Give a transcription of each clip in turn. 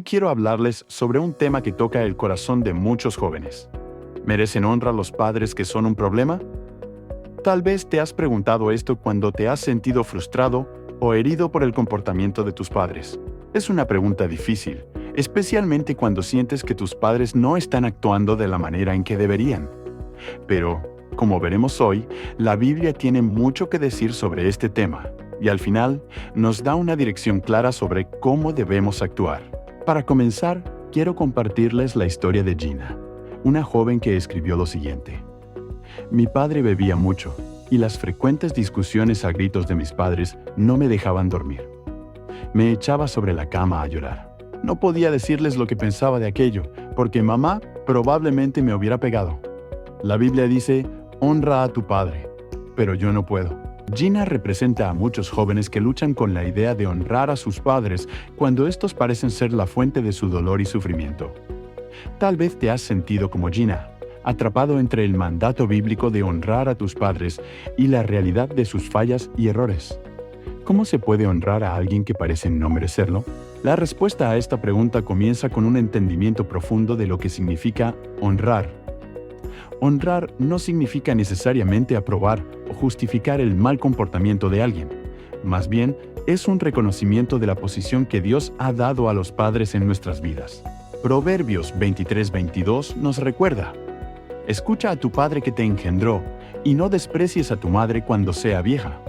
Hoy quiero hablarles sobre un tema que toca el corazón de muchos jóvenes. ¿Merecen honra los padres que son un problema? Tal vez te has preguntado esto cuando te has sentido frustrado o herido por el comportamiento de tus padres. Es una pregunta difícil, especialmente cuando sientes que tus padres no están actuando de la manera en que deberían. Pero, como veremos hoy, la Biblia tiene mucho que decir sobre este tema, y al final nos da una dirección clara sobre cómo debemos actuar. Para comenzar, quiero compartirles la historia de Gina, una joven que escribió lo siguiente. Mi padre bebía mucho, y las frecuentes discusiones a gritos de mis padres no me dejaban dormir. Me echaba sobre la cama a llorar. No podía decirles lo que pensaba de aquello, porque mamá probablemente me hubiera pegado. La Biblia dice, honra a tu padre, pero yo no puedo. Gina representa a muchos jóvenes que luchan con la idea de honrar a sus padres cuando estos parecen ser la fuente de su dolor y sufrimiento. Tal vez te has sentido como Gina, atrapado entre el mandato bíblico de honrar a tus padres y la realidad de sus fallas y errores. ¿Cómo se puede honrar a alguien que parece no merecerlo? La respuesta a esta pregunta comienza con un entendimiento profundo de lo que significa honrar. Honrar no significa necesariamente aprobar o justificar el mal comportamiento de alguien. Más bien, es un reconocimiento de la posición que Dios ha dado a los padres en nuestras vidas. Proverbios 23:22 nos recuerda: escucha a tu padre que te engendró, y no desprecies a tu madre cuando sea vieja.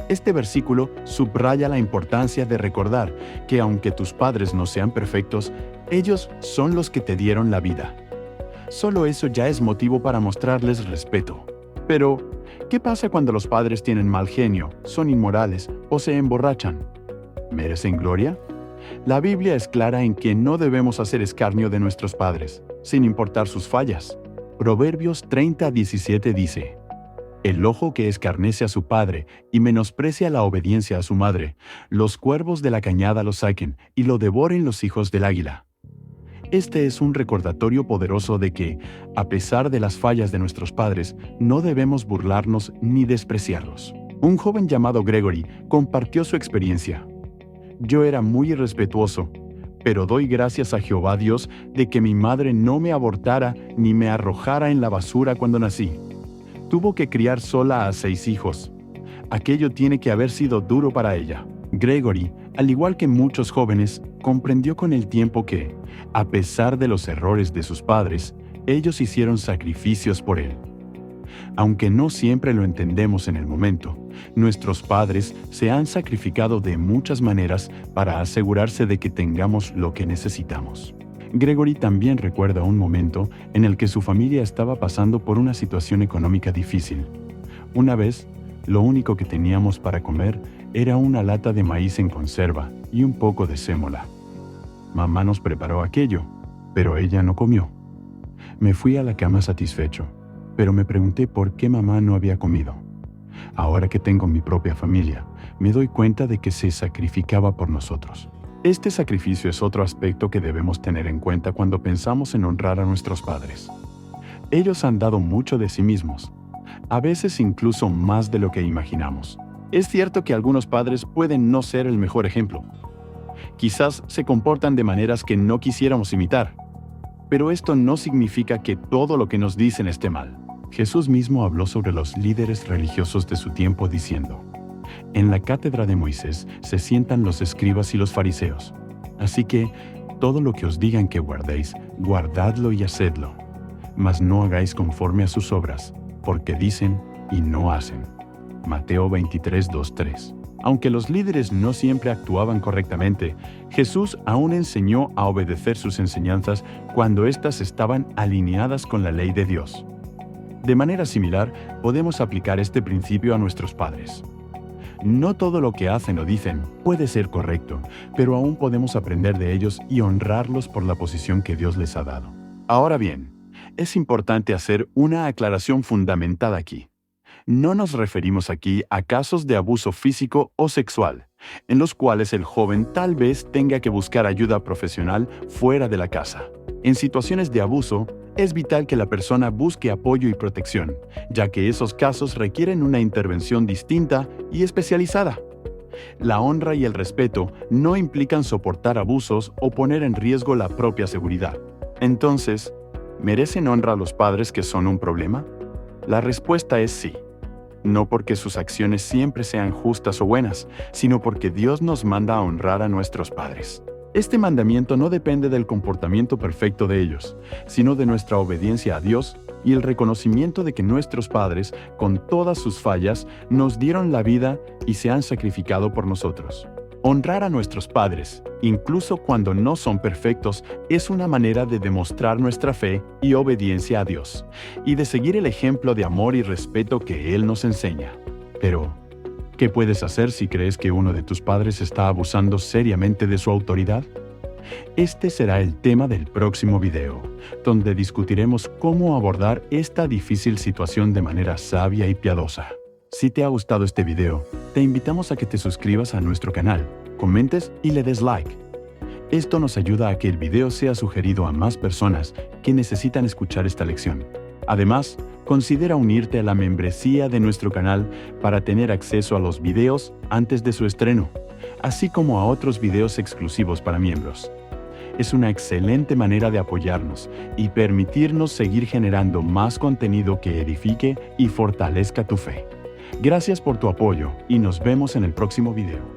Este versículo subraya la importancia de recordar que aunque tus padres no sean perfectos, ellos son los que te dieron la vida. Solo eso ya es motivo para mostrarles respeto. Pero, ¿qué pasa cuando los padres tienen mal genio, son inmorales o se emborrachan? ¿Merecen gloria? La Biblia es clara en que no debemos hacer escarnio de nuestros padres, sin importar sus fallas. Proverbios 30:17 dice: el ojo que escarnece a su padre y menosprecia la obediencia a su madre, los cuervos de la cañada lo saquen y lo devoren los hijos del águila. Este es un recordatorio poderoso de que, a pesar de las fallas de nuestros padres, no debemos burlarnos ni despreciarlos. Un joven llamado Gregory compartió su experiencia. Yo era muy irrespetuoso, pero doy gracias a Jehová Dios de que mi madre no me abortara ni me arrojara en la basura cuando nací. Tuvo que criar sola a 6 hijos. Aquello tiene que haber sido duro para ella. Gregory, al igual que muchos jóvenes, comprendió con el tiempo que, a pesar de los errores de sus padres, ellos hicieron sacrificios por él. Aunque no siempre lo entendemos en el momento, nuestros padres se han sacrificado de muchas maneras para asegurarse de que tengamos lo que necesitamos. Gregory también recuerda un momento en el que su familia estaba pasando por una situación económica difícil. Una vez, lo único que teníamos para comer era una lata de maíz en conserva y un poco de sémola. Mamá nos preparó aquello, pero ella no comió. Me fui a la cama satisfecho, pero me pregunté por qué mamá no había comido. Ahora que tengo mi propia familia, me doy cuenta de que se sacrificaba por nosotros. Este sacrificio es otro aspecto que debemos tener en cuenta cuando pensamos en honrar a nuestros padres. Ellos han dado mucho de sí mismos, a veces incluso más de lo que imaginamos. Es cierto que algunos padres pueden no ser el mejor ejemplo. Quizás se comportan de maneras que no quisiéramos imitar, pero esto no significa que todo lo que nos dicen esté mal. Jesús mismo habló sobre los líderes religiosos de su tiempo diciendo: en la cátedra de Moisés se sientan los escribas y los fariseos. Así que, todo lo que os digan que guardéis, guardadlo y hacedlo. Mas no hagáis conforme a sus obras, porque dicen y no hacen. Mateo 23:2-3. Aunque los líderes no siempre actuaban correctamente, Jesús aún enseñó a obedecer sus enseñanzas cuando éstas estaban alineadas con la ley de Dios. De manera similar, podemos aplicar este principio a nuestros padres. No todo lo que hacen o dicen puede ser correcto, pero aún podemos aprender de ellos y honrarlos por la posición que Dios les ha dado. Ahora bien, es importante hacer una aclaración fundamentada aquí. No nos referimos aquí a casos de abuso físico o sexual, en los cuales el joven tal vez tenga que buscar ayuda profesional fuera de la casa. En situaciones de abuso, es vital que la persona busque apoyo y protección, ya que esos casos requieren una intervención distinta y especializada. La honra y el respeto no implican soportar abusos o poner en riesgo la propia seguridad. Entonces, ¿merecen honra a los padres que son un problema? La respuesta es sí. No porque sus acciones siempre sean justas o buenas, sino porque Dios nos manda a honrar a nuestros padres. Este mandamiento no depende del comportamiento perfecto de ellos, sino de nuestra obediencia a Dios y el reconocimiento de que nuestros padres, con todas sus fallas, nos dieron la vida y se han sacrificado por nosotros. Honrar a nuestros padres, incluso cuando no son perfectos, es una manera de demostrar nuestra fe y obediencia a Dios, y de seguir el ejemplo de amor y respeto que Él nos enseña. Pero, ¿qué puedes hacer si crees que uno de tus padres está abusando seriamente de su autoridad? Este será el tema del próximo video, donde discutiremos cómo abordar esta difícil situación de manera sabia y piadosa. Si te ha gustado este video, te invitamos a que te suscribas a nuestro canal, comentes y le des like. Esto nos ayuda a que el video sea sugerido a más personas que necesitan escuchar esta lección. Además, considera unirte a la membresía de nuestro canal para tener acceso a los videos antes de su estreno, así como a otros videos exclusivos para miembros. Es una excelente manera de apoyarnos y permitirnos seguir generando más contenido que edifique y fortalezca tu fe. Gracias por tu apoyo y nos vemos en el próximo video.